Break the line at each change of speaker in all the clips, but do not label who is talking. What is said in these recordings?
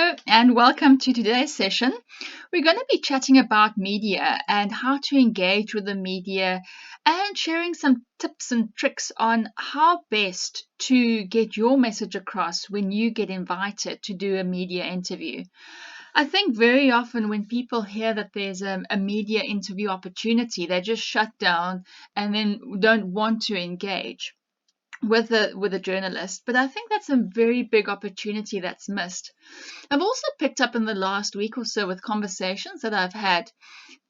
Hello and welcome to today's session. We're going to be chatting about media and how to engage with the media and sharing some tips and tricks on how best to get your message across when you get invited to do a media interview. I think very often when people hear that there's a media interview opportunity, they just shut down and then don't want to engage with a journalist. But I think that's a very big opportunity that's missed. I've also picked up in the last week or so with conversations that I've had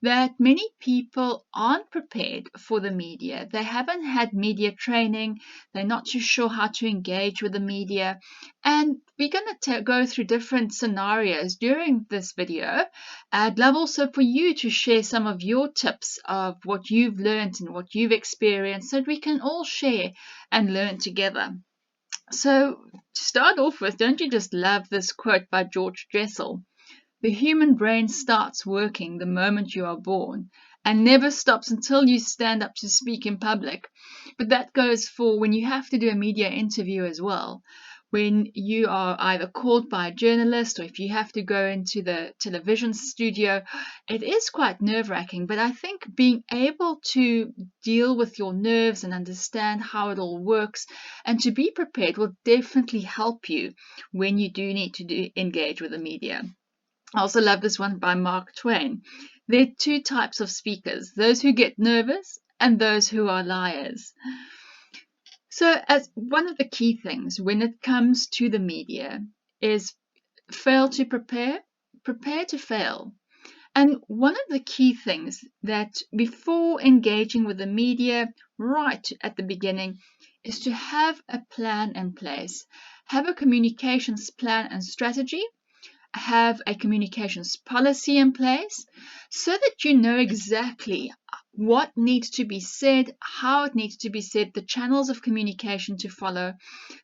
that many people aren't prepared for the media. They haven't had media training. They're not too sure how to engage with the media. And we're going to go through different scenarios during this video. I'd love also for you to share some of your tips of what you've learned and what you've experienced so that we can all share and learn together. So, to start off with, don't you just love this quote by George Dressel? The human brain starts working the moment you are born and never stops until you stand up to speak in public. But that goes for when you have to do a media interview as well. When you are either called by a journalist or if you have to go into the television studio, it is quite nerve-wracking. But I think being able to deal with your nerves and understand how it all works and to be prepared will definitely help you when you do need to engage with the media. I also love this one by Mark Twain. There are two types of speakers, those who get nervous and those who are liars. So, as one of the key things when it comes to the media is fail to prepare, prepare to fail. And one of the key things that before engaging with the media right at the beginning is to have a plan in place, have a communications plan and strategy, have a communications policy in place so that you know exactly what needs to be said, how it needs to be said, the channels of communication to follow.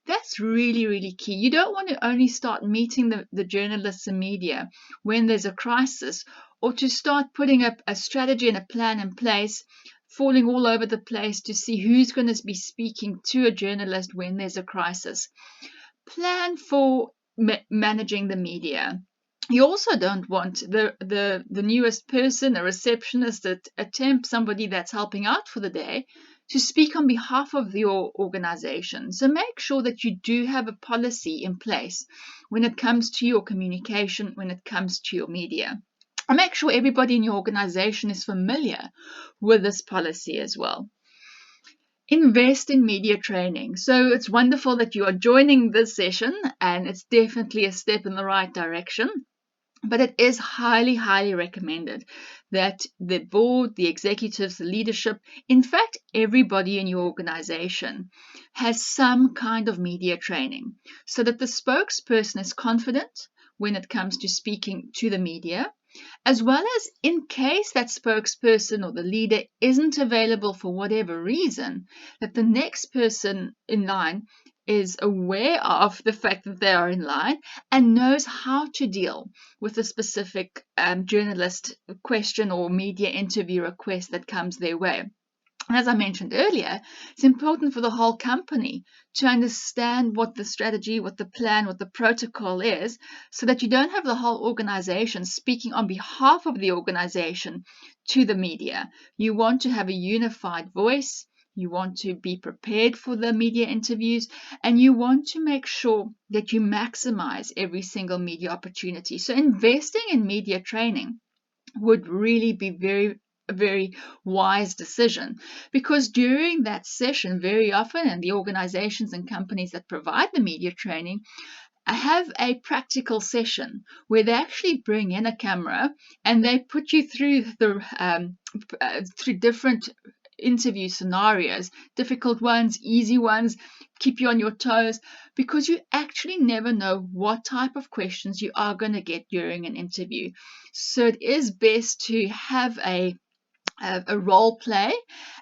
That's really, really key. You don't want to only start meeting the journalists and media when there's a crisis or to start putting up a strategy and a plan in place, falling all over the place to see who's going to be speaking to a journalist when there's a crisis. Plan for managing the media. You also don't want the newest person, a receptionist, a temp, somebody that's helping out for the day, to speak on behalf of your organization. So make sure that you do have a policy in place when it comes to your communication, when it comes to your media. And make sure everybody in your organization is familiar with this policy as well. Invest in media training. So it's wonderful that you are joining this session, and it's definitely a step in the right direction. But it is highly, highly recommended that the board, the executives, the leadership, in fact, everybody in your organization has some kind of media training so that the spokesperson is confident when it comes to speaking to the media, as well as in case that spokesperson or the leader isn't available for whatever reason, that the next person in line is aware of the fact that they are in line and knows how to deal with a specific journalist question or media interview request that comes their way. And as I mentioned earlier, it's important for the whole company to understand what the strategy, what the plan, what the protocol is, so that you don't have the whole organization speaking on behalf of the organization to the media. You want to have a unified voice. You want to be prepared for the media interviews, and you want to make sure that you maximize every single media opportunity. So investing in media training would really be a very wise decision, because during that session, very often, and the organizations and companies that provide the media training have a practical session where they actually bring in a camera and they put you through through different interview scenarios, difficult ones, easy ones, keep you on your toes, because you actually never know what type of questions you are going to get during an interview. So it is best to have a role play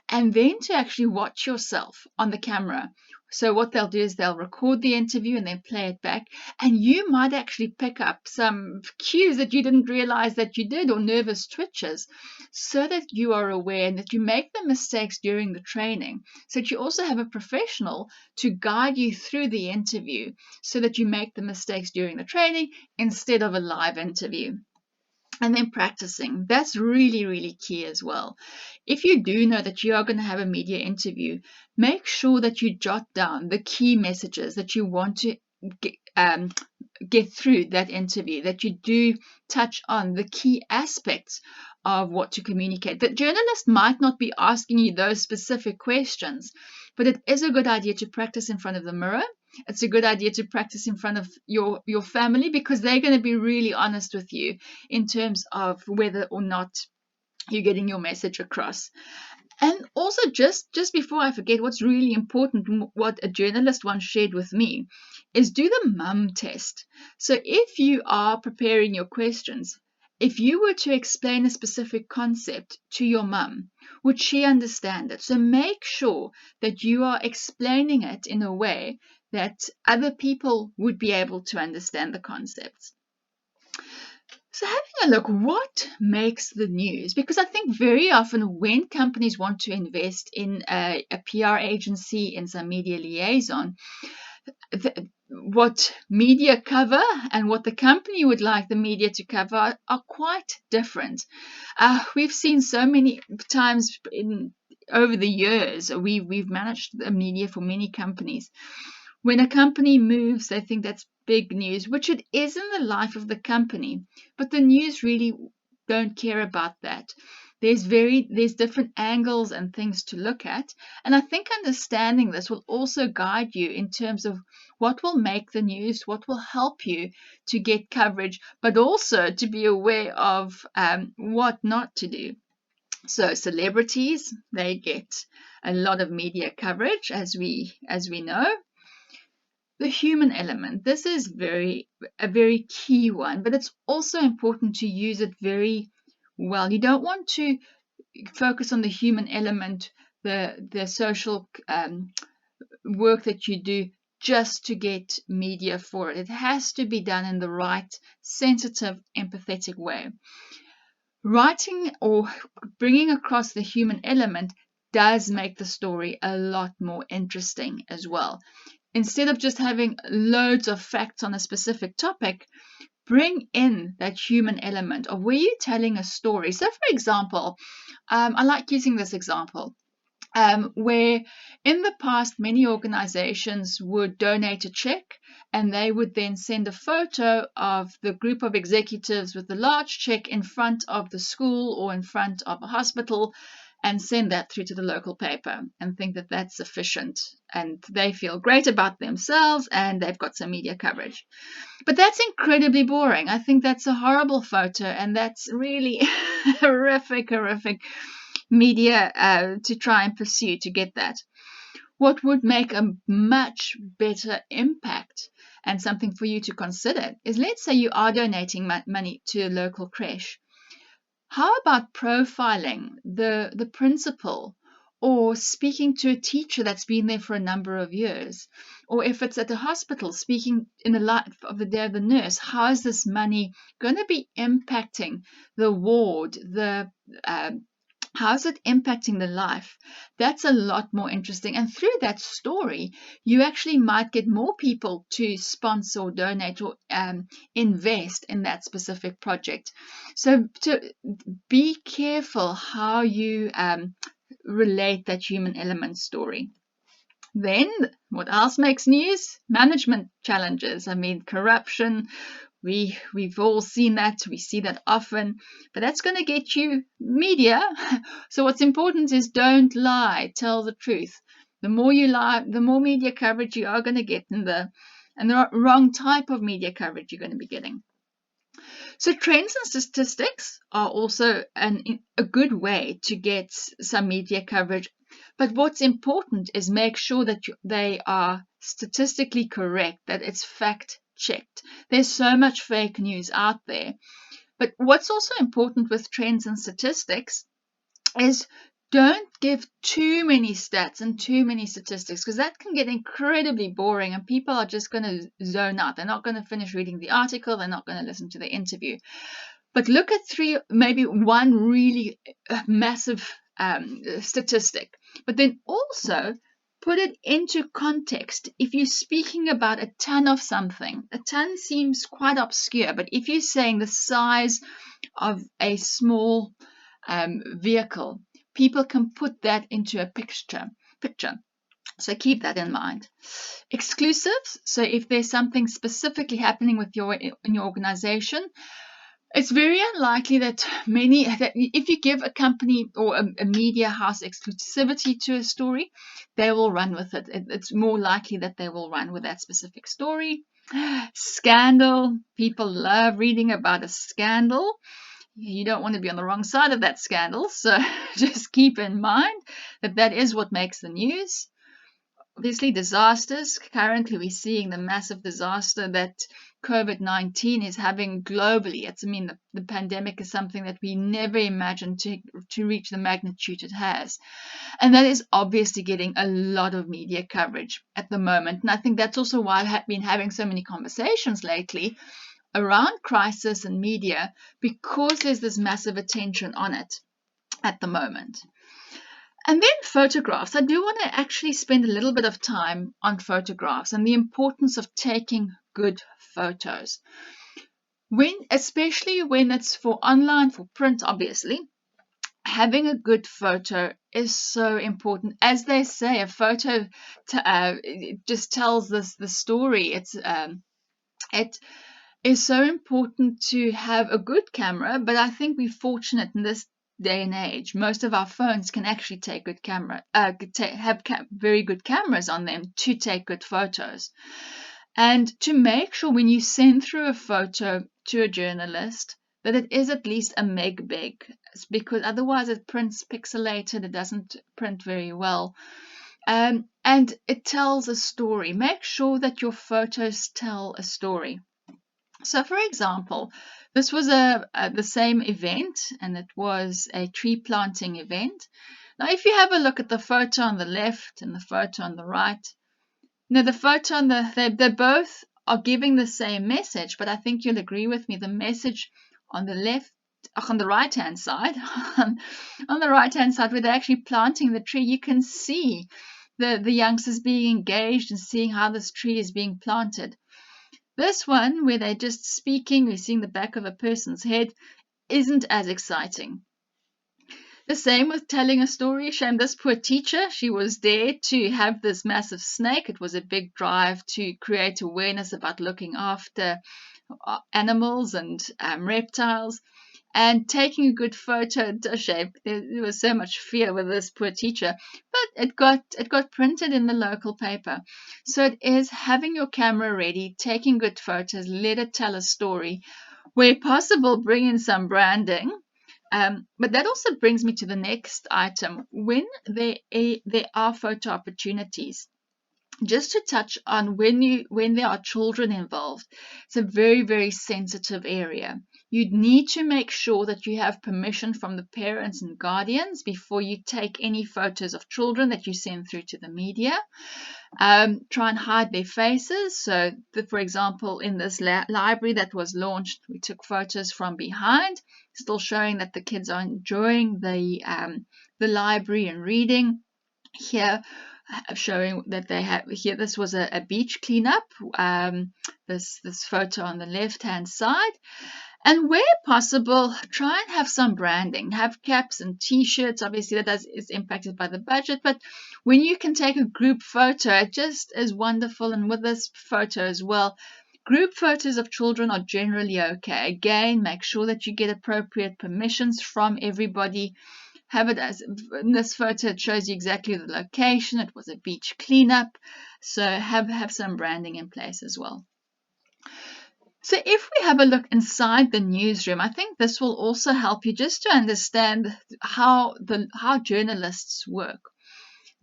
and then to actually watch yourself on the camera So what they'll do is they'll record the interview and then play it back. And you might actually pick up some cues that you didn't realize that you did, or nervous twitches, so that you are aware and that you make the mistakes during the training. So that you also have a professional to guide you through the interview so that you make the mistakes during the training instead of a live interview. And then practicing. That's really, really key as well. If you do know that you are going to have a media interview, make sure that you jot down the key messages that you want to get through that interview, that you do touch on the key aspects of what to communicate. The journalist might not be asking you those specific questions, but it is a good idea to practice in front of the mirror. It's a good idea to practice in front of your family, because they're going to be really honest with you in terms of whether or not you're getting your message across. And also, just before I forget, what's really important, what a journalist once shared with me, is do the mum test. So if you are preparing your questions, if you were to explain a specific concept to your mum, would she understand it? So make sure that you are explaining it in a way that other people would be able to understand the concepts. So having a look, what makes the news? Because I think very often when companies want to invest in a PR agency, in some media liaison, what media cover and what the company would like the media to cover are quite different. We've seen so many times over the years, we've managed the media for many companies. When a company moves, they think that's big news, which it is in the life of the company, but the news really don't care about that. There's different angles and things to look at, and I think understanding this will also guide you in terms of what will make the news, what will help you to get coverage, but also to be aware of what not to do. So celebrities, they get a lot of media coverage, as we know. The human element, this is a very key one, but it's also important to use it very well. You don't want to focus on the human element, the social work that you do just to get media for it. It has to be done in the right, sensitive, empathetic way. Writing or bringing across the human element does make the story a lot more interesting as well. Instead of just having loads of facts on a specific topic, bring in that human element of where you're telling a story. So, for example, I like using this example where in the past many organizations would donate a check and they would then send a photo of the group of executives with the large check in front of the school or in front of a hospital, and send that through to the local paper and think that that's sufficient, and they feel great about themselves and they've got some media coverage. But that's incredibly boring. I think that's a horrible photo, and that's really horrific media to try and pursue to get that. What would make a much better impact and something for you to consider is, let's say you are donating money to a local creche. How about profiling the principal, or speaking to a teacher that's been there for a number of years? Or if it's at a hospital, speaking in the life of the nurse, how is this money going to be impacting the ward, how's it impacting the life? That's a lot more interesting. And through that story, you actually might get more people to sponsor or donate or invest in that specific project. So to be careful how you relate that human element story. Then, what else makes news? Management challenges. I mean, corruption. We've all seen that. We see that often, but that's going to get you media. So what's important is don't lie. Tell the truth. The more you lie, the more media coverage you are going to get, and the wrong type of media coverage you're going to be getting. So trends and statistics are also a good way to get some media coverage. But what's important is make sure that they are statistically correct, that it's fact checked. There's so much fake news out there. But what's also important with trends and statistics is don't give too many stats and too many statistics, because that can get incredibly boring and people are just going to zone out. They're not going to finish reading the article. They're not going to listen to the interview. But look at three, maybe one really massive statistic, but then also put it into context. If you're speaking about a ton of something, a ton seems quite obscure, but if you're saying the size of a small vehicle, people can put that into a picture. So keep that in mind. Exclusives. So if there's something specifically happening with in your organization, it's very unlikely that if you give a company or a media house exclusivity to a story, they will run with it. It's more likely that they will run with that specific story. Scandal. People love reading about a scandal. You don't want to be on the wrong side of that scandal, so just keep in mind that that is what makes the news. Obviously, disasters. Currently, we're seeing the massive disaster that COVID-19 is having globally. The pandemic is something that we never imagined to reach the magnitude it has. And that is obviously getting a lot of media coverage at the moment. And I think that's also why I've been having so many conversations lately around crisis and media, because there's this massive attention on it at the moment. And then photographs. I do want to actually spend a little bit of time on photographs and the importance of taking good photos. Especially when it's for online, for print, obviously, having a good photo is so important. As they say, a photo it just tells the story. It is so important to have a good camera, but I think we're fortunate in this day and age. Most of our phones can actually take good camera, very good cameras on them to take good photos. And to make sure when you send through a photo to a journalist that it is at least a meg big, because otherwise it prints pixelated, it doesn't print very well. And it tells a story. Make sure that your photos tell a story. So, for example, this was the same event, and it was a tree planting event. Now, if you have a look at the photo on the left and the photo on the right, the photo on they both are giving the same message, but I think you'll agree with me. The message on the left, on the right-hand side, on the right-hand side, where they're actually planting the tree, you can see the youngsters being engaged and seeing how this tree is being planted. This one, where they're just speaking, we're seeing the back of a person's head, isn't as exciting. The same with telling a story. Shame this poor teacher, she was there to have this massive snake. It was a big drive to create awareness about looking after animals and reptiles. And taking a good photo, shame, there was so much fear with this poor teacher, but it got printed in the local paper. So it is having your camera ready, taking good photos, let it tell a story. Where possible, bring in some branding. But that also brings me to the next item. When there are photo opportunities, just to touch on when there are children involved, it's a very, very sensitive area. You need to make sure that you have permission from the parents and guardians before you take any photos of children that you send through to the media. Try and hide their faces. So, for example, in this library that was launched, we took photos from behind, still showing that the kids are enjoying the library and reading. Here, showing that they have here. This was a beach cleanup. This photo on the left-hand side. And where possible, try and have some branding. Have caps and T-shirts. Obviously, that is impacted by the budget. But when you can take a group photo, it just is wonderful. And with this photo as well, group photos of children are generally okay. Again, make sure that you get appropriate permissions from everybody. Have it as in this photo, it shows you exactly the location. It was a beach cleanup. So have some branding in place as well. So if we have a look inside the newsroom, I think this will also help you just to understand how journalists work.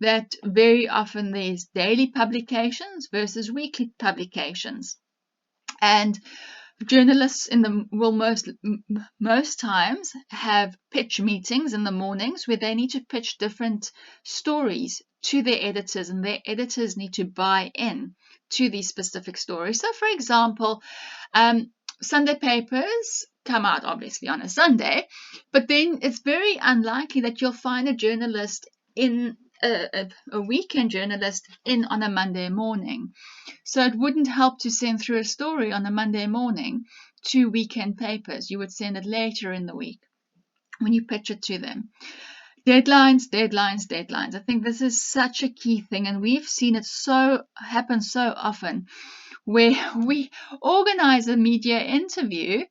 That very often there's daily publications versus weekly publications. And journalists will most times have pitch meetings in the mornings where they need to pitch different stories to their editors, and their editors need to buy in to these specific stories. So, for example, Sunday papers come out obviously on a Sunday, but then it's very unlikely that you'll find a journalist in a weekend journalist in on a Monday morning. So it wouldn't help to send through a story on a Monday morning to weekend papers. You would send it later in the week when you pitch it to them. Deadlines, deadlines, deadlines. I think this is such a key thing, and we've seen it happen so often where we organize a media interview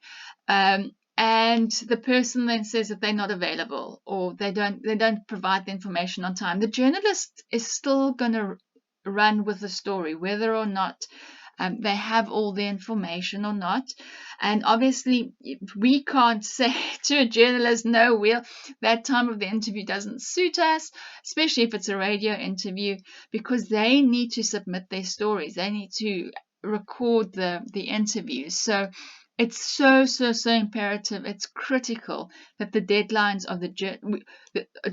and the person then says that they're not available, or they don't provide the information on time. The journalist is still going to run with the story, whether or not they have all the information or not. And obviously, we can't say to a journalist, no, that time of the interview doesn't suit us, especially if it's a radio interview, because they need to submit their stories. They need to record the interviews. So it's so imperative. It's critical that the deadlines of the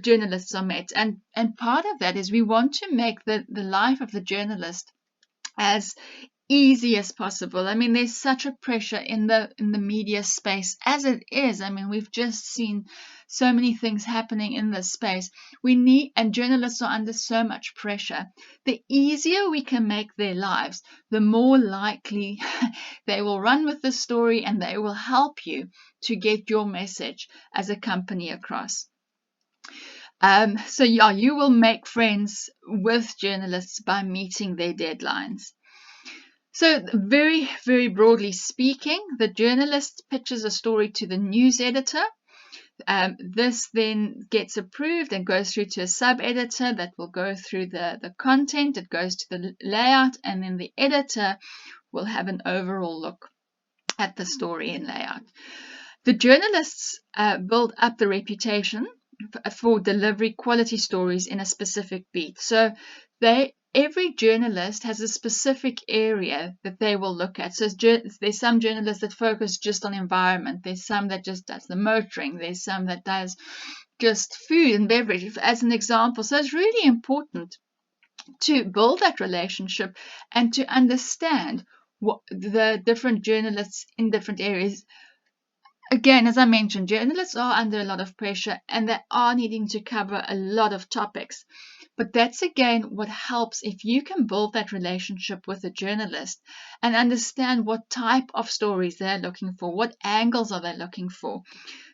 journalists are met. And part of that is we want to make the life of the journalist as easy as possible. I mean, there's such a pressure in the media space as it is. I mean, we've just seen so many things happening in this space. And journalists are under so much pressure. The easier we can make their lives, the more likely they will run with the story, and they will help you to get your message as a company across. So yeah, you will make friends with journalists by meeting their deadlines. So very, very broadly speaking, the journalist pitches a story to the news editor. This then gets approved and goes through to a sub-editor that will go through the content. It goes to the layout, and then the editor will have an overall look at the story and layout. The journalists build up the reputation for delivery quality stories in a specific beat. So every journalist has a specific area that they will look at. So there's some journalists that focus just on environment. There's some that just does the motoring. There's some that does just food and beverage, as an example. So it's really important to build that relationship and to understand what the different journalists in different areas. Again, as I mentioned, journalists are under a lot of pressure, and they are needing to cover a lot of topics. But that's again what helps if you can build that relationship with a journalist and understand what type of stories they're looking for, what angles are they looking for.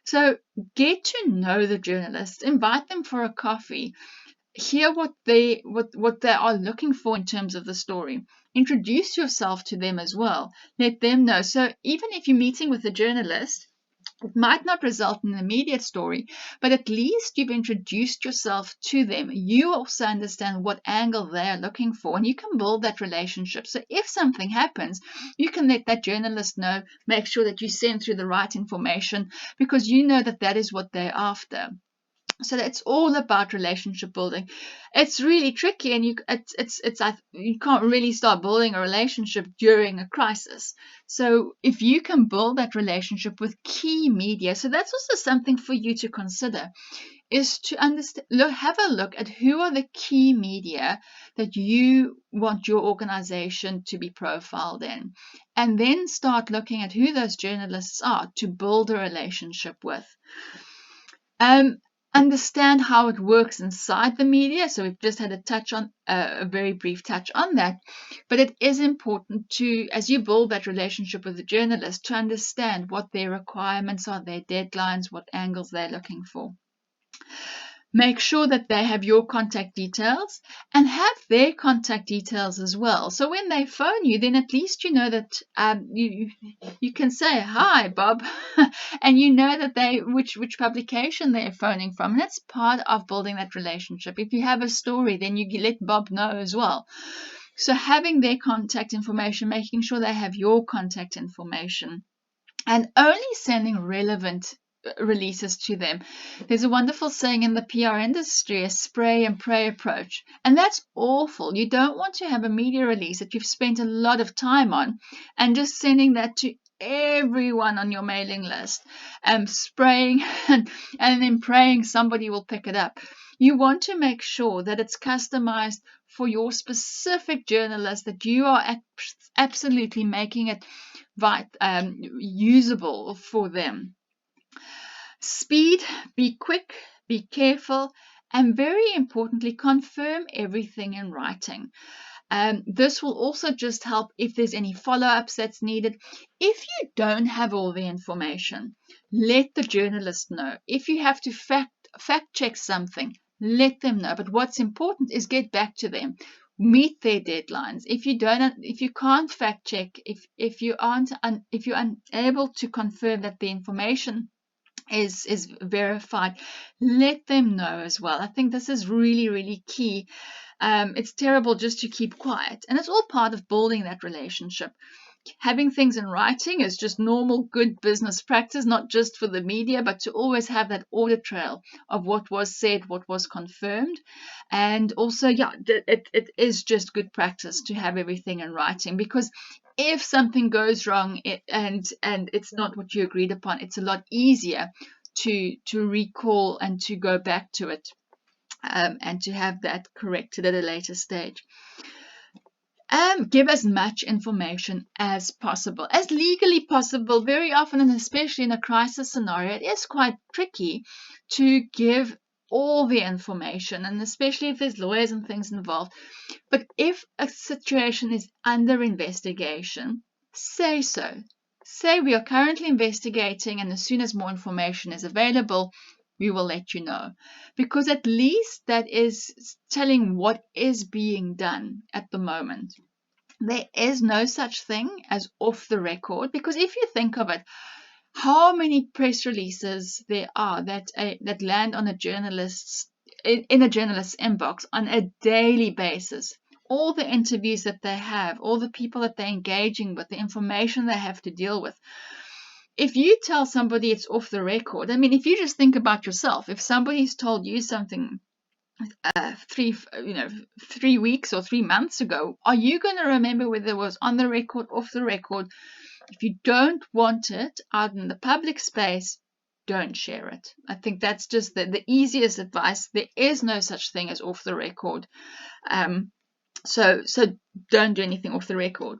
So get to know the journalists, invite them for a coffee, hear what they are looking for in terms of the story. Introduce yourself to them as well. Let them know. So even if you're meeting with a journalist, it might not result in an immediate story, but at least you've introduced yourself to them. You also understand what angle they're looking for, and you can build that relationship. So if something happens, you can let that journalist know, make sure that you send through the right information, because you know that is what they're after. So it's all about relationship building. It's really tricky, and you can't really start building a relationship during a crisis. So if you can build that relationship with key media, so that's also something for you to consider, is to have a look at who are the key media that you want your organization to be profiled in, and then start looking at who those journalists are to build a relationship with. Understand how it works inside the media. So we've just had a very brief touch on that, but it is important to, as you build that relationship with the journalist, to understand what their requirements are, their deadlines, what angles they're looking for. Make sure that they have your contact details and have their contact details as well. So when they phone you, then at least you know that you can say, "Hi, Bob," and you know that which publication they're phoning from. And that's part of building that relationship. If you have a story, then you let Bob know as well. So having their contact information, making sure they have your contact information, and only sending relevant releases to them. There's a wonderful saying in the PR industry, a spray and pray approach, and that's awful. You don't want to have a media release that you've spent a lot of time on and just sending that to everyone on your mailing list, spraying and then praying somebody will pick it up. You want to make sure that it's customized for your specific journalist, that you are absolutely making it usable for them. Speed, be quick, be careful, and very importantly, confirm everything in writing. This will also just help if there's any follow-ups that's needed. If you don't have all the information, let the journalist know. If you have to fact check something, let them know. But what's important is get back to them. Meet their deadlines. If you can't fact check, if you're unable to confirm that the information is verified, let them know as well. I think this is really, really key. It's terrible just to keep quiet, and it's all part of building that relationship. Having things in writing is just normal good business practice, not just for the media, but to always have that audit trail of what was said, what was confirmed. And also, it is just good practice to have everything in writing, because if something goes wrong and it's not what you agreed upon, it's a lot easier to recall and to go back to it, and to have that corrected at a later stage. Give as much information as possible, as legally possible. Very often, and especially in a crisis scenario, it is quite tricky to give all the information, and especially if there's lawyers and things involved. But if a situation is under investigation, say so. Say we are currently investigating, and as soon as more information is available, we will let you know, because at least that is telling what is being done at the moment. There is no such thing as off the record, because if you think of it, how many press releases there are that land on a journalist's in a journalist's inbox on a daily basis. All the interviews that they have, all the people that they're engaging with, the information they have to deal with. If you tell somebody it's off the record, I mean, if you just think about yourself, if somebody's told you something 3 weeks or 3 months ago, are you going to remember whether it was on the record, off the record? If you don't want it out in the public space, don't share it. I think that's just the easiest advice. There is no such thing as off the record. So don't do anything off the record.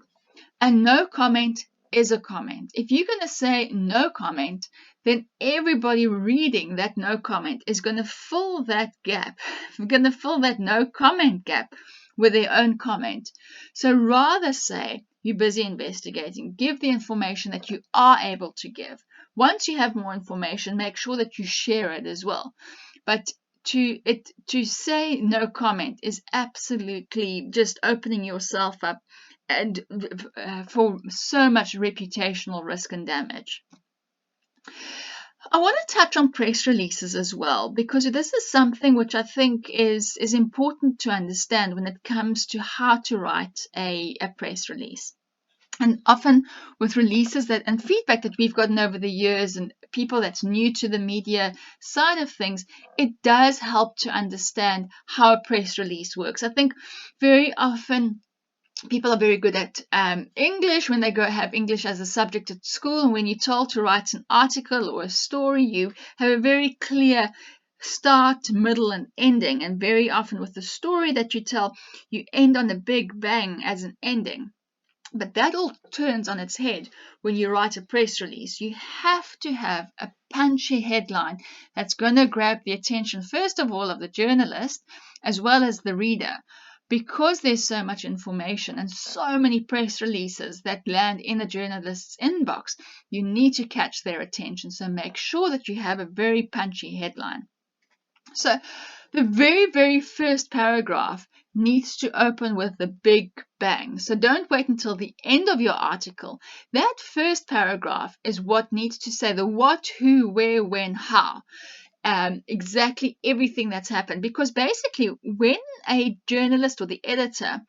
And no comment is a comment. If you're going to say no comment, then everybody reading that no comment is going to fill that gap. We're going to fill that no comment gap with their own comment. So rather say you're busy investigating. Give the information that you are able to give. Once you have more information, make sure that you share it as well. But to say no comment is absolutely just opening yourself up and for so much reputational risk and damage. I want to touch on press releases as well, because this is something which I think is important to understand when it comes to how to write a press release. And often with releases and feedback that we've gotten over the years, and people that's new to the media side of things, it does help to understand how a press release works. I think very often people are very good at English when they go have English as a subject at school, and when you're told to write an article or a story, you have a very clear start, middle, and ending. And very often with the story that you tell, you end on a big bang as an ending. But that all turns on its head when you write a press release. You have to have a punchy headline that's going to grab the attention, first of all, of the journalist as well as the reader. Because there's so much information and so many press releases that land in a journalist's inbox, you need to catch their attention. So make sure that you have a very punchy headline. So the very, very first paragraph needs to open with the big bang. So don't wait until the end of your article. That first paragraph is what needs to say the what, who, where, when, how. Exactly everything that's happened, because basically when a journalist or the editor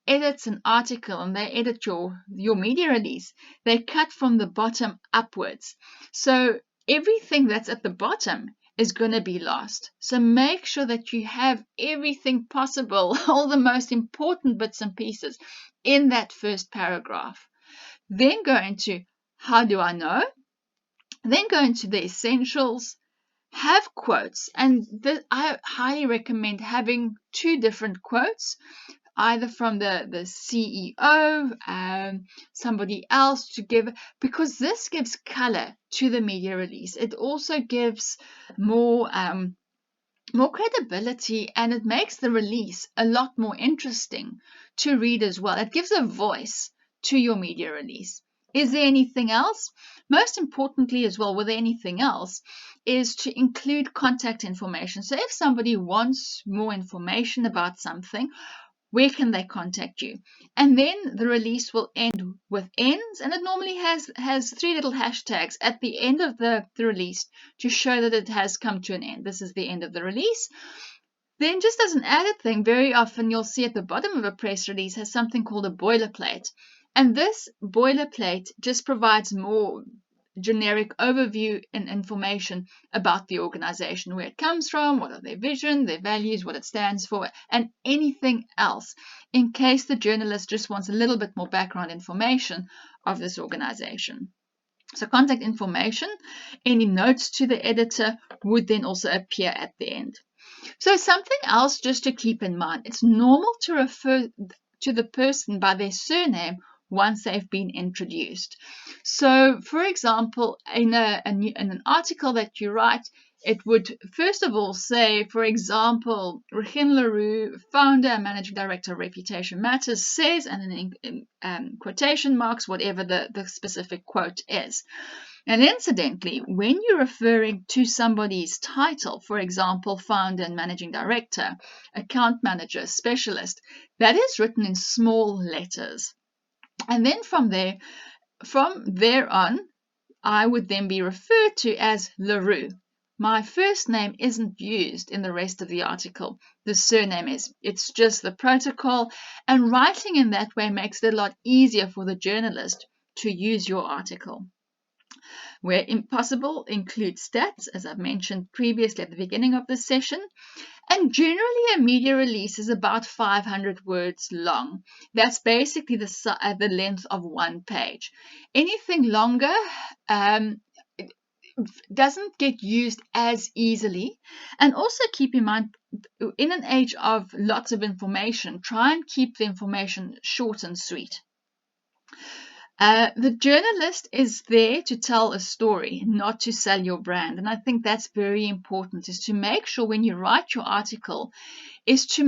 edits an article and they edit your media release, they cut from the bottom upwards. So everything that's at the bottom is going to be lost. So make sure that you have everything possible, all the most important bits and pieces in that first paragraph. Then go into How do I know? Then go into the essentials, have quotes, and I highly recommend having 2 different quotes, either from the CEO, somebody else to give, because this gives color to the media release. It also gives more credibility, and it makes the release a lot more interesting to read as well. It gives a voice to your media release. Is there anything else? Most importantly as well, with anything else, is to include contact information. So if somebody wants more information about something, where can they contact you? And then the release will end with ends, and it normally has 3 little hashtags at the end of the release to show that it has come to an end. This is the end of the release. Then, just as an added thing, very often you'll see at the bottom of a press release has something called a boilerplate. And this boilerplate just provides more generic overview and information about the organization, where it comes from, what are their vision, their values, what it stands for, and anything else in case the journalist just wants a little bit more background information of this organization. So contact information, any notes to the editor would then also appear at the end. So something else just to keep in mind, it's normal to refer to the person by their surname once they've been introduced. So, for example, in an article that you write, it would first of all say, for example, Regine le Roux, founder and managing director of Reputation Matters, says, and then in quotation marks, whatever the specific quote is. And incidentally, when you're referring to somebody's title, for example, founder and managing director, account manager, specialist, that is written in small letters. And then from there on, I would then be referred to as le Roux. My first name isn't used in the rest of the article. The surname is. It's just the protocol, and writing in that way makes it a lot easier for the journalist to use your article. Where impossible, include stats, as I've mentioned previously at the beginning of this session. And generally, a media release is about 500 words long. That's basically the length of one page. Anything longer doesn't get used as easily. And also keep in mind, in an age of lots of information, try and keep the information short and sweet. The journalist is there to tell a story, not to sell your brand. And I think that's very important, is to make sure when you write your article is to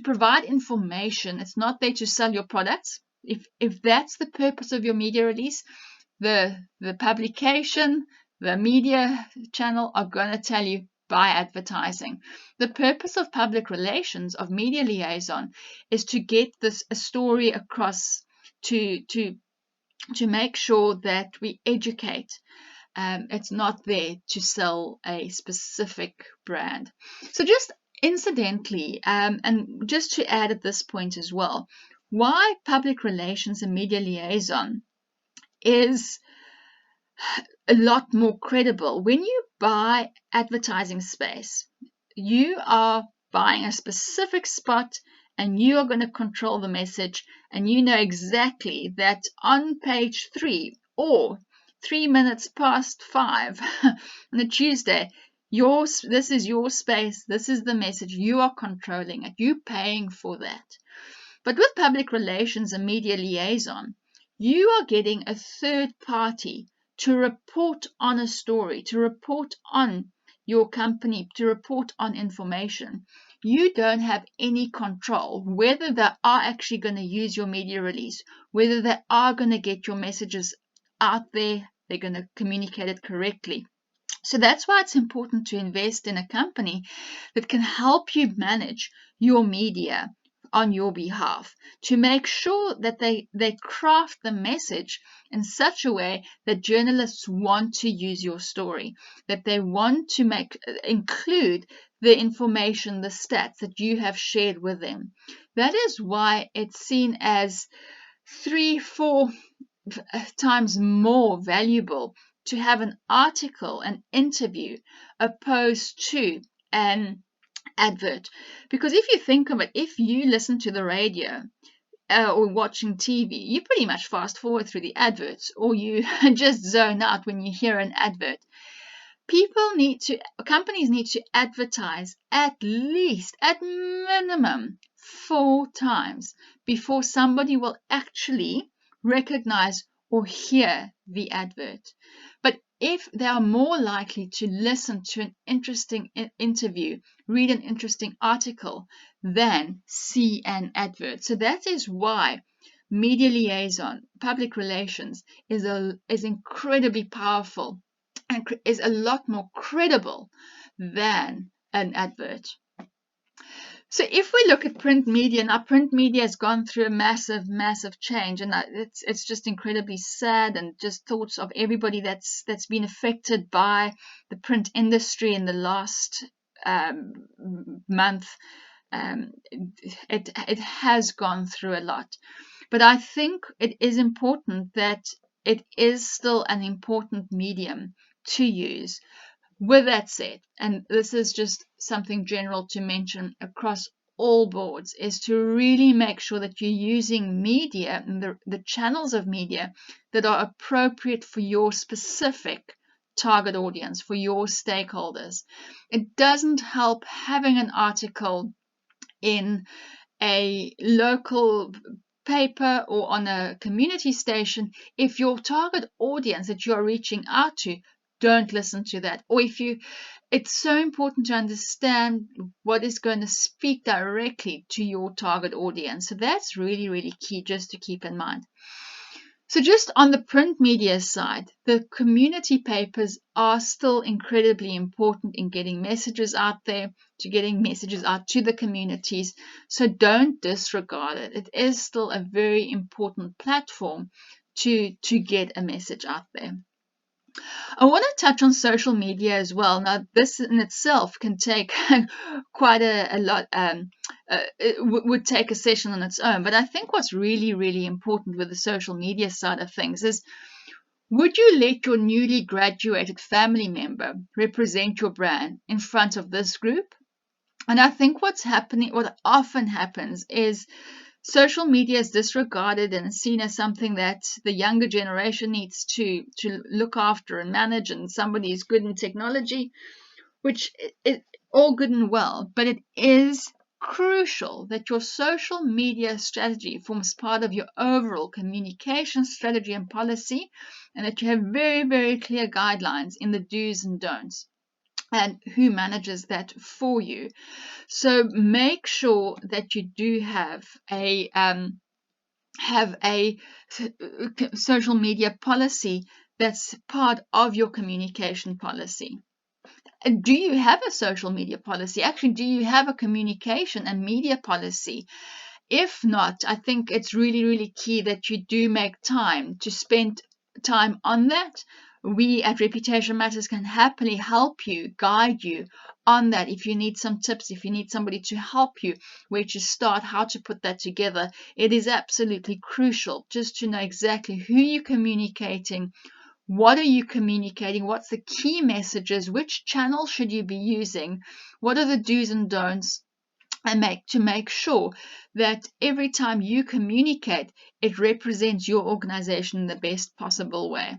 provide information. It's not there to sell your products. If that's the purpose of your media release, the publication, the media channel are going to tell you buy advertising. The purpose of public relations, of media liaison, is to get a story across, to make sure that we educate. It's not there to sell a specific brand. So just incidentally, and just to add at this point as well, why public relations and media liaison is a lot more credible. When you buy advertising space, you are buying a specific spot, and you are going to control the message, and you know exactly that on page 3 or 3 minutes past 5 on a Tuesday, this is your space, this is the message, you are controlling it, you're paying for that. But with public relations and media liaison, you are getting a third party to report on a story, to report on your company, to report on information. You don't have any control whether they are actually going to use your media release, whether they are going to get your messages out there, they're going to communicate it correctly. So that's why it's important to invest in a company that can help you manage your media on your behalf, to make sure that they craft the message in such a way that journalists want to use your story, that they want to include the information, the stats that you have shared with them. That is why it's seen as 3-4 times more valuable to have an article, an interview, opposed to an advert. Because if you think of it, if you listen to the radio, or watching TV, you pretty much fast forward through the adverts, or you just zone out when you hear an advert. Companies need to advertise at least, at minimum, 4 times before somebody will actually recognize or hear the advert. But if they are more likely to listen to an interesting interview, read an interesting article, than see an advert. So that is why media liaison, public relations, is incredibly powerful and is a lot more credible than an advert. So if we look at print media, now print media has gone through a massive change, and it's just incredibly sad, and just thoughts of everybody that's been affected by the print industry in the last month. It has gone through a lot, but I think it is important that it is still an important medium to use. With that said, and this is just something general to mention across all boards, is to really make sure that you're using media and the channels of media that are appropriate for your specific target audience, for your stakeholders. It doesn't help having an article in a local paper or on a community station if your target audience that you're reaching out to don't listen to that. Or it's so important to understand what is going to speak directly to your target audience. So that's really, really key just to keep in mind. So just on the print media side, the community papers are still incredibly important in getting messages out there, to getting messages out to the communities. So don't disregard it. It is still a very important platform to get a message out there. I want to touch on social media as well. Now, this in itself can take quite a lot, it would take a session on its own. But I think what's really, really important with the social media side of things is, would you let your newly graduated family member represent your brand in front of this group? And I think what often happens is social media is disregarded and seen as something that the younger generation needs to look after and manage, and somebody is good in technology, which is all good and well, but it is crucial that your social media strategy forms part of your overall communication strategy and policy, and that you have very, very clear guidelines in the do's and don'ts, and who manages that for you. So make sure that you do have a social media policy that's part of your communication policy. Do you have a social media policy? Actually, do you have a communication and media policy? If not, I think it's really, really key that you do make time to spend time on that. We at Reputation Matters can happily help you, guide you on that. If you need some tips, if you need somebody to help you where to start, how to put that together, it is absolutely crucial just to know exactly who you're communicating, what are you communicating, what's the key messages, which channel should you be using, what are the do's and don'ts, and make sure that every time you communicate, it represents your organization in the best possible way.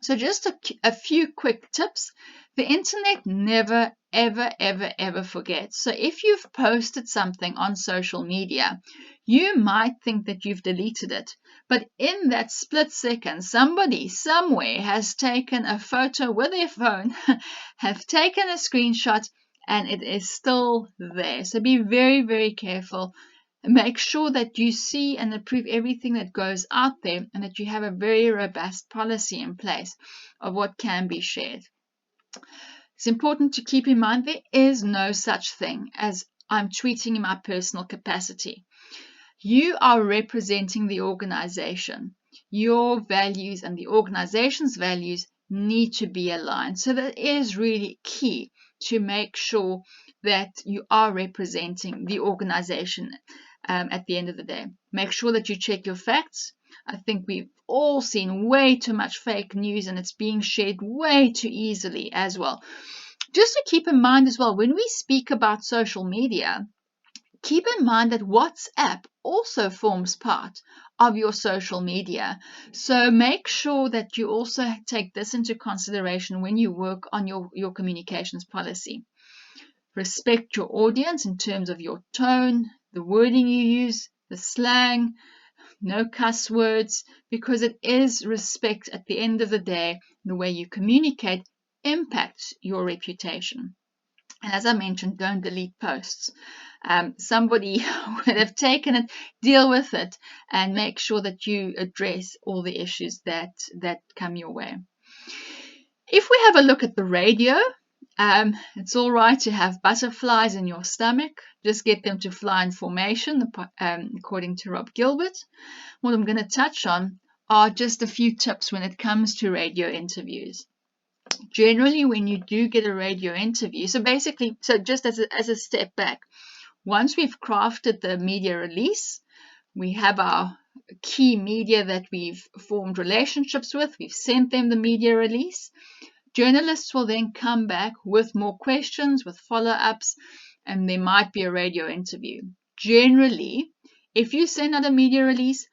So just a few quick tips. The internet never, ever forgets. So if you've posted something on social media, you might think that you've deleted it. But in that split second, somebody somewhere has taken a photo with their phone, have taken a screenshot, and it is still there. So be very, very careful. Make sure that you see and approve everything that goes out there, and that you have a very robust policy in place of what can be shared. It's important to keep in mind there is no such thing as I'm tweeting in my personal capacity. You are representing the organization. Your values and the organization's values need to be aligned. So that is really key to make sure that you are representing the organization at the end of the day. Make sure that you check your facts. I think we've all seen way too much fake news, and it's being shared way too easily as well. Just to keep in mind as well, when we speak about social media, Keep in mind that WhatsApp also forms part of your social media. So make sure that you also take this into consideration when you work on your communications policy. Respect your audience in terms of your tone, the wording you use, the slang, no cuss words, because it is respect at the end of the day. The way you communicate impacts your reputation. And as I mentioned, don't delete posts. Somebody would have taken it, deal with it, and make sure that you address all the issues that come your way. If we have a look at the radio, it's all right to have butterflies in your stomach. Just get them to fly in formation, according to Rob Gilbert. What I'm going to touch on are just a few tips when it comes to radio interviews. Generally, when you do get a radio interview, so just as a step back, once we've crafted the media release, we have our key media that we've formed relationships with, we've sent them the media release. Journalists will then come back with more questions, with follow-ups, and there might be a radio interview. Generally, if you send out a media release,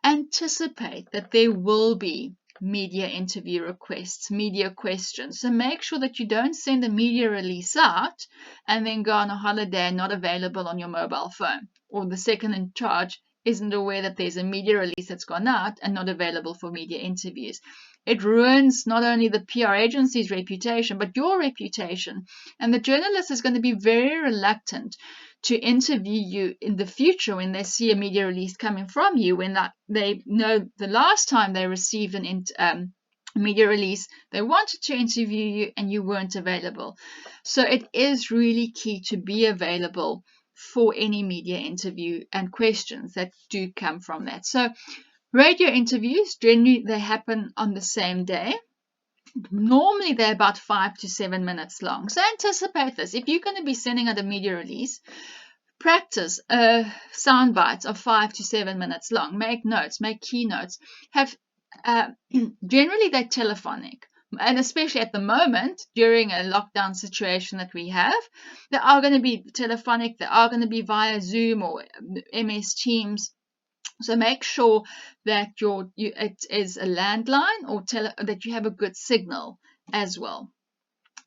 anticipate that there will be media interview requests, media questions. So make sure that you don't send a media release out and then go on a holiday and not available on your mobile phone, or the second in charge isn't aware that there's a media release that's gone out and not available for media interviews. It ruins not only the PR agency's reputation, but your reputation. And the journalist is going to be very reluctant to interview you in the future when they see a media release coming from you, when they know the last time they received a media release, they wanted to interview you and you weren't available. So it is really key to be available for any media interview and questions that do come from that. So radio interviews, generally they happen on the same day. Normally they're about 5 to 7 minutes long. So anticipate this. If you're going to be sending out a media release, practice sound bites of 5 to 7 minutes long. Make notes, make keynotes. Generally they're telephonic. And especially at the moment, during a lockdown situation that we have, they are going to be telephonic, they are going to be via Zoom or MS Teams. So make sure that it is a landline or that you have a good signal as well.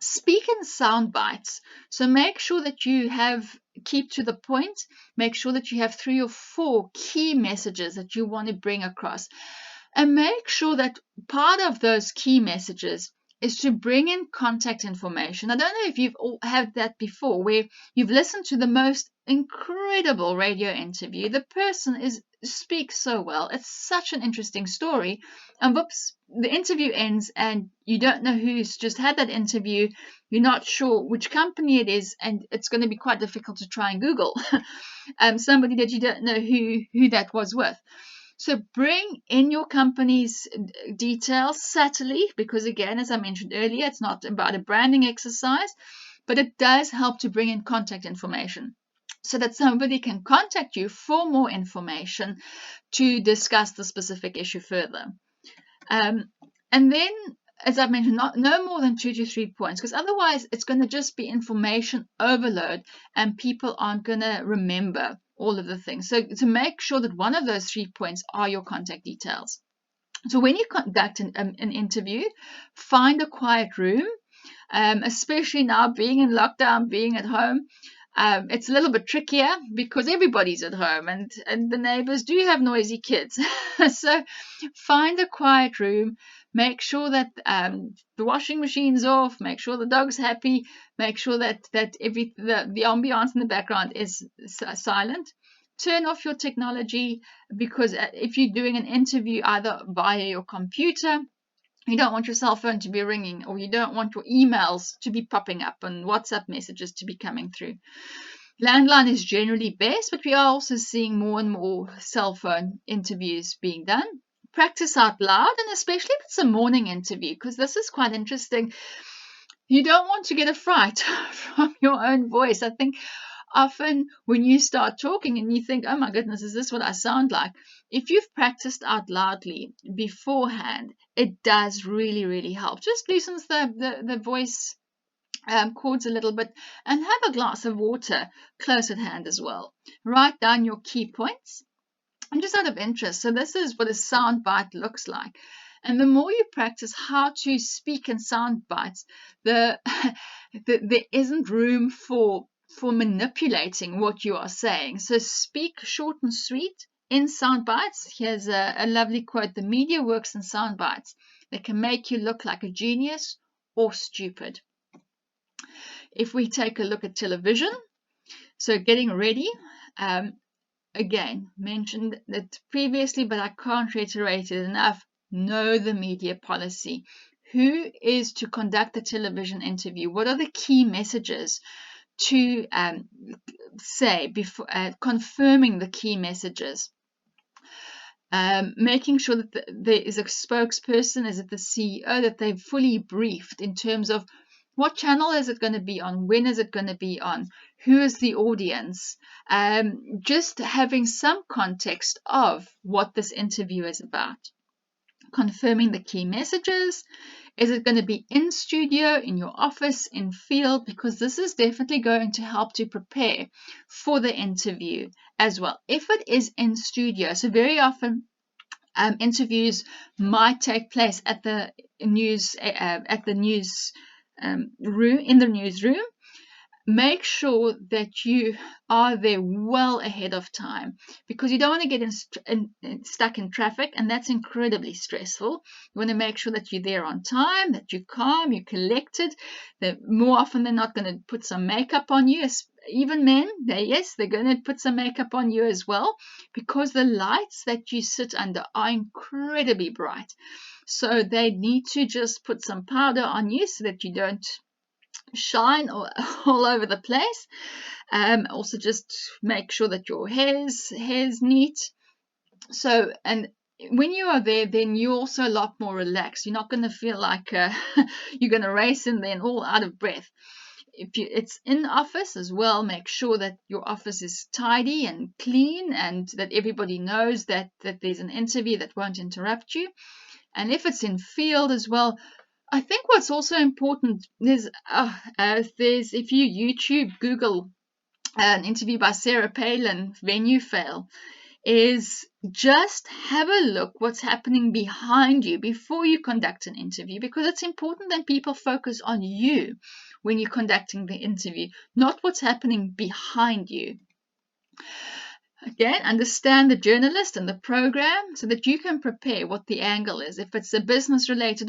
Speak in sound bites. So make sure that you keep to the point. Make sure that you have 3 or 4 key messages that you want to bring across. And make sure that part of those key messages is to bring in contact information. I don't know if you've all had that before, where you've listened to the most incredible radio interview. The person speaks so well. It's such an interesting story. And whoops, the interview ends and you don't know who's just had that interview. You're not sure which company it is, and it's going to be quite difficult to try and Google somebody that you don't know who that was with. So bring in your company's details subtly, because again, as I mentioned earlier, it's not about a branding exercise, but it does help to bring in contact information so that somebody can contact you for more information to discuss the specific issue further. And then, as I mentioned, no more than 2 to 3 points, because otherwise it's going to just be information overload and people aren't going to remember all of the things. So to make sure that one of those 3 points are your contact details. So when you conduct an interview, find a quiet room, especially now being in lockdown, being at home. It's a little bit trickier because everybody's at home and the neighbors do have noisy kids. So find a quiet room, make sure that the washing machine's off, make sure the dog's happy, make sure that the ambiance in the background is silent. Turn off your technology, because if you're doing an interview either via your computer, you don't want your cell phone to be ringing, or you don't want your emails to be popping up and WhatsApp messages to be coming through. Landline is generally best, but we are also seeing more and more cell phone interviews being done. Practice out loud, and especially if it's a morning interview, because this is quite interesting. You don't want to get a fright from your own voice. I think often when you start talking and you think, oh my goodness, is this what I sound like? If you've practiced out loudly beforehand, it does really, really help. Just loosens the voice cords a little bit, and have a glass of water close at hand as well. Write down your key points. And just out of interest, so this is what a sound bite looks like. And the more you practice how to speak in sound bites, there isn't room for manipulating what you are saying. So speak short and sweet in sound bites. Here's a lovely quote: "The media works in sound bites. They can make you look like a genius or stupid." If we take a look at television, so getting ready, again, mentioned it previously, but I can't reiterate it enough. Know the media policy. Who is to conduct the television interview? What are the key messages to say before confirming the key messages? Making sure that there is a spokesperson, is it the CEO, that they've fully briefed in terms of what channel is it going to be on, when is it going to be on, who is the audience, just having some context of what this interview is about. Confirming the key messages. Is it going to be in studio, in your office, in field? Because this is definitely going to help to prepare for the interview as well. If it is in studio, so very often interviews might take place at the room, in the newsroom. Make sure that you are there well ahead of time, because you don't want to get stuck in traffic, and that's incredibly stressful. You want to make sure that you're there on time, that you're calm, you're collected. That more often than not going to put some makeup on you. Even men, they're going to put some makeup on you as well, because the lights that you sit under are incredibly bright. So they need to just put some powder on you so that you don't shine all over the place. Also, just make sure that your hair's neat. So, and when you are there, then you're also a lot more relaxed. You're not going to feel like you're going to race in there and all out of breath. If it's in the office as well, make sure that your office is tidy and clean, and that everybody knows that there's an interview that won't interrupt you. And if it's in field as well, I think what's also important is if you Google an interview by Sarah Palin, venue fail, is just have a look what's happening behind you before you conduct an interview, because it's important that people focus on you when you're conducting the interview, not what's happening behind you. Again, understand the journalist and the program so that you can prepare what the angle is. If it's a business-related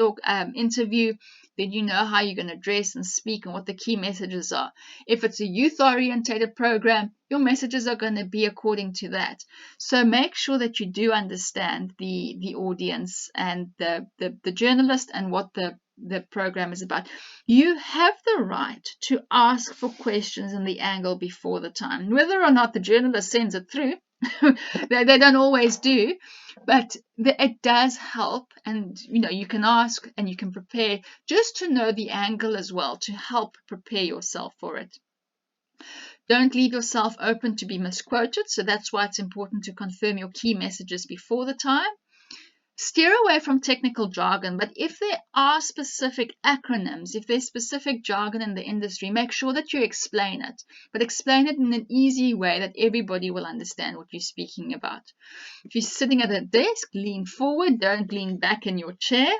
interview, then you know how you're going to dress and speak and what the key messages are. If it's a youth-orientated program, your messages are going to be according to that. So make sure that you do understand the audience and the journalist and what the program is about. You have the right to ask for questions in the angle before the time. Whether or not the journalist sends it through, they don't always do, but it does help. And you can ask and you can prepare just to know the angle as well, to help prepare yourself for it. Don't leave yourself open to be misquoted, so that's why it's important to confirm your key messages before the time. Steer away from technical jargon, but if there are specific acronyms, if there's specific jargon in the industry, make sure that you explain it, but explain it in an easy way that everybody will understand what you're speaking about. If you're sitting at a desk, lean forward, don't lean back in your chair.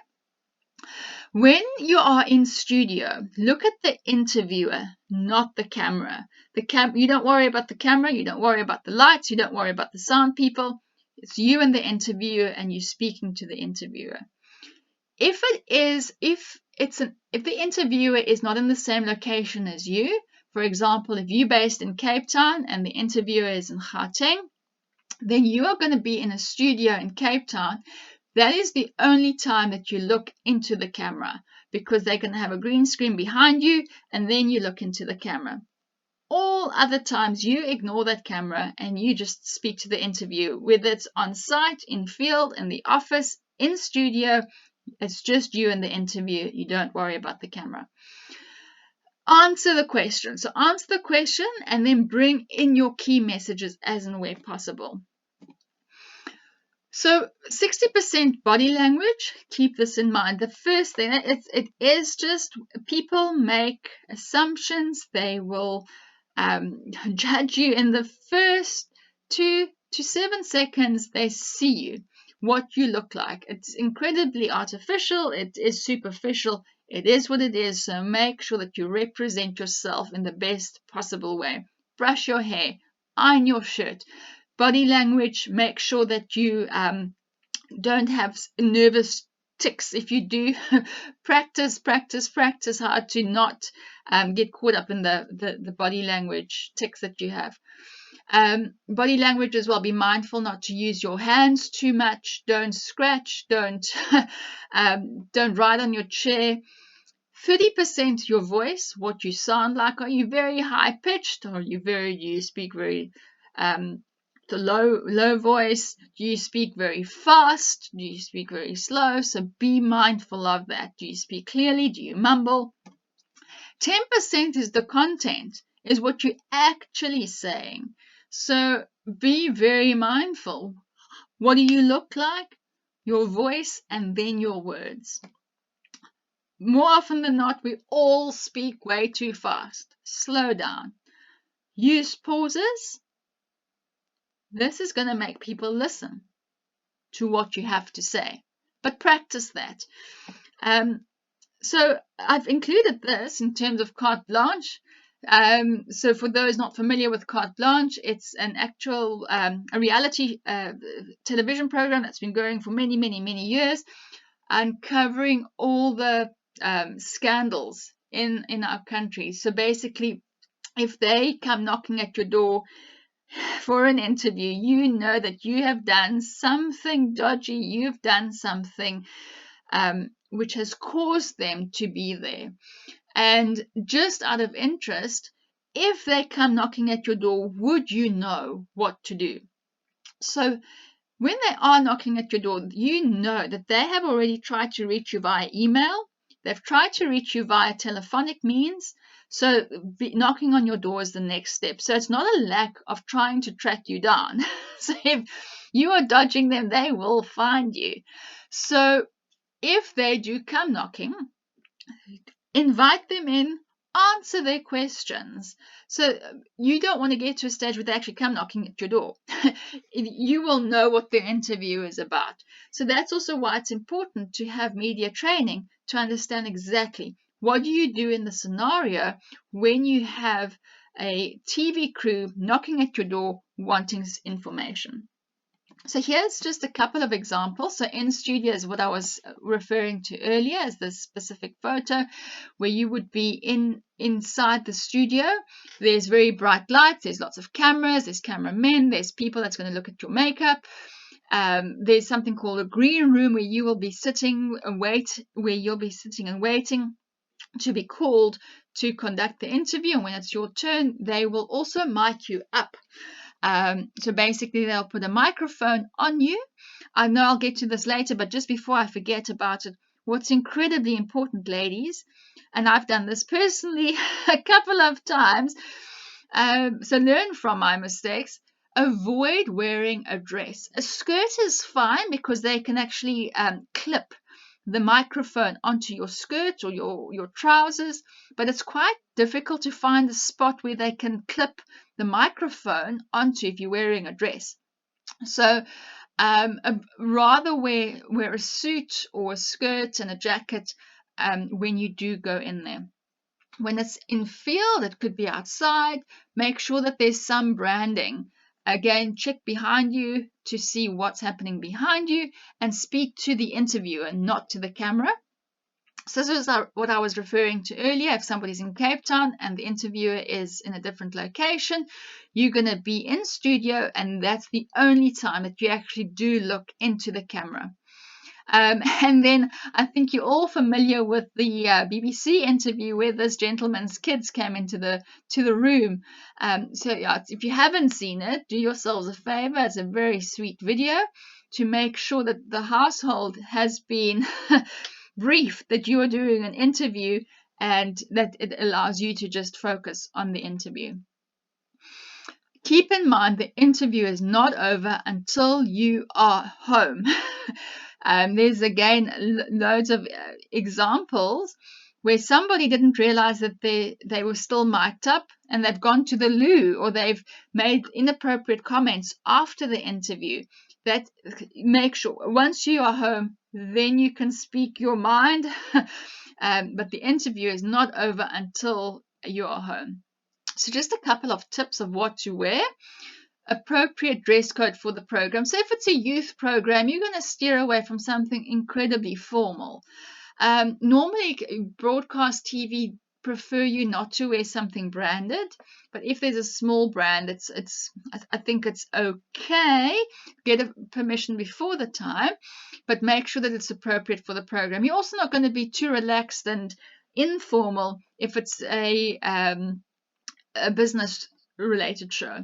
When you are in studio, look at the interviewer, not the camera. You don't worry about the camera, you don't worry about the lights, you don't worry about the sound people. It's you and the interviewer, and you're speaking to the interviewer. If the interviewer is not in the same location as you, for example, if you're based in Cape Town and the interviewer is in Gauteng, then you are going to be in a studio in Cape Town. That is the only time that you look into the camera, because they're going to have a green screen behind you, and then you look into the camera. All other times you ignore that camera and you just speak to the interview, whether it's on site, in field, in the office, in studio. It's just you and the interview. You don't worry about the camera. Answer the question. So answer the question and then bring in your key messages as and where possible. So 60% body language, keep this in mind. The first thing, it is just people make assumptions. They will judge you in the first 2 to 7 seconds they see you, what you look like. It's incredibly artificial. It is superficial. It is what it is. So make sure that you represent yourself in the best possible way. Brush your hair, iron your shirt. Body language, make sure that you don't have nervous tics. If you do, practice how to not get caught up in the body language tics that you have. Body language as well, be mindful not to use your hands too much. Don't scratch, don't ride on your chair. 30% your voice, what you sound like. Are you very high pitched, or you speak very the low voice? Do you speak very fast? Do you speak very slow? So be mindful of that. Do you speak clearly? Do you mumble? 10% is the content, is what you're actually saying. So be very mindful. What do you look like? Your voice, and then your words. More often than not, we all speak way too fast. Slow down. Use pauses. This is going to make people listen to what you have to say, but practice that. So I've included this in terms of carte blanche. So for those not familiar with carte blanche, it's an actual a reality television program that's been going for many years, uncovering all the scandals in our country. So basically, if they come knocking at your door for an interview, you know that you have done something dodgy, you've done something which has caused them to be there. And just out of interest, if they come knocking at your door, would you know what to do? So when they are knocking at your door, you know that they have already tried to reach you via email. They've tried to reach you via telephonic means. So knocking on your door is the next step. So it's not a lack of trying to track you down. So if you are dodging them, they will find you. So if they do come knocking, invite them in, answer their questions. So you don't want to get to a stage where they actually come knocking at your door. You will know what their interview is about. So that's also why it's important to have media training, to understand exactly what do you do in the scenario when you have a TV crew knocking at your door wanting information. So here's just a couple of examples. So in studio is what I was referring to earlier, as this specific photo where you would be inside the studio. There's very bright lights, there's lots of cameras, there's cameramen, there's people that's going to look at your makeup. There's something called a green room where you will be sitting and waiting to be called to conduct the interview. And when it's your turn, they will also mic you up. So basically, they'll put a microphone on you. I know I'll get to this later, but just before I forget about it, what's incredibly important, ladies, and I've done this personally a couple of times, so learn from my mistakes. Avoid wearing a dress. A skirt is fine because they can actually clip the microphone onto your skirt or your trousers, but it's quite difficult to find the spot where they can clip the microphone onto if you're wearing a dress. So rather wear a suit or a skirt and a jacket when you do go in there. When it's in field, it could be outside, make sure that there's some branding. Again, check behind you to see what's happening behind you and speak to the interviewer, not to the camera. So this is what I was referring to earlier. If somebody's in Cape Town and the interviewer is in a different location, you're going to be in studio, and that's the only time that you actually do look into the camera. And then I think you're all familiar with the BBC interview where this gentleman's kids came into the room. So yeah, if you haven't seen it, do yourselves a favor. It's a very sweet video to make sure that the household has been briefed that you are doing an interview and that it allows you to just focus on the interview. Keep in mind the interview is not over until you are home. There's again loads of examples where somebody didn't realize that they were still mic'd up and they've gone to the loo, or they've made inappropriate comments after the interview. That make sure once you are home, then you can speak your mind. But the interview is not over until you are home. So just a couple of tips of what to wear. Appropriate dress code for the program. So if it's a youth program, you're going to steer away from something incredibly formal. Normally, broadcast TV prefer you not to wear something branded, but if there's a small brand, I think it's okay. Get a permission before the time, but make sure that it's appropriate for the program. You're also not going to be too relaxed and informal if it's a business related show.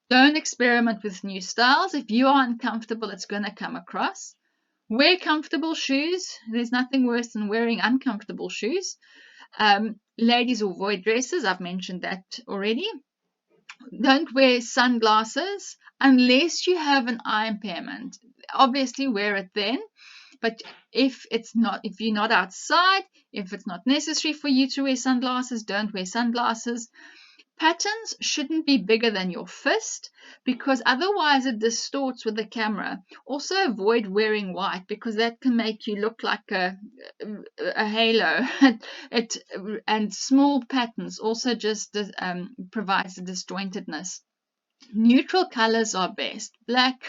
Don't experiment with new styles. If you are uncomfortable, it's going to come across. Wear comfortable shoes. There's nothing worse than wearing uncomfortable shoes. Ladies avoid dresses. I've mentioned that already. Don't wear sunglasses unless you have an eye impairment. Obviously, wear it then. But if you're not outside, if it's not necessary for you to wear sunglasses, don't wear sunglasses. Patterns shouldn't be bigger than your fist, because otherwise it distorts with the camera. Also avoid wearing white, because that can make you look like a halo. And small patterns also just provides a disjointedness. Neutral colors are best. Black,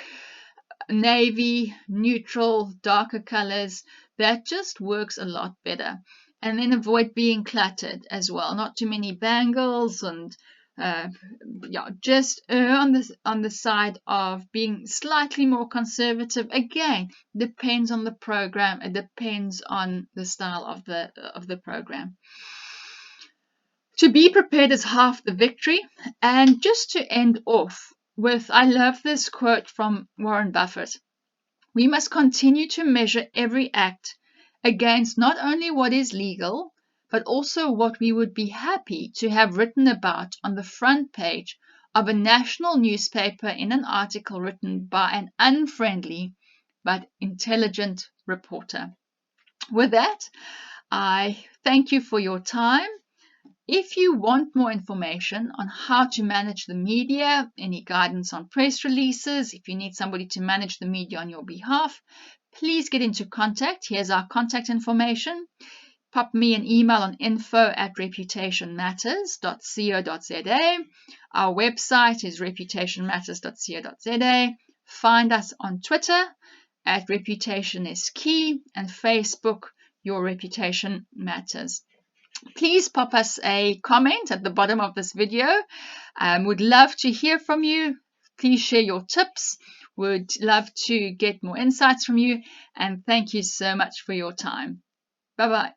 navy, neutral, darker colors. That just works a lot better. And then avoid being cluttered as well. Not too many bangles, and just on the side of being slightly more conservative. Again, depends on the program. It depends on the style of the program. To be prepared is half the victory. And just to end off with, I love this quote from Warren Buffett. We must continue to measure every act against not only what is legal, but also what we would be happy to have written about on the front page of a national newspaper in an article written by an unfriendly but intelligent reporter. With that, I thank you for your time. If you want more information on how to manage the media, any guidance on press releases, if you need somebody to manage the media on your behalf, please get into contact. Here's our contact information. Pop me an email on info@reputationmatters.co.za. Our website is reputationmatters.co.za. Find us on Twitter @reputationiskey and Facebook, Your Reputation Matters. Please pop us a comment at the bottom of this video. Would love to hear from you. Please share your tips. Would love to get more insights from you. And thank you so much for your time. Bye-bye.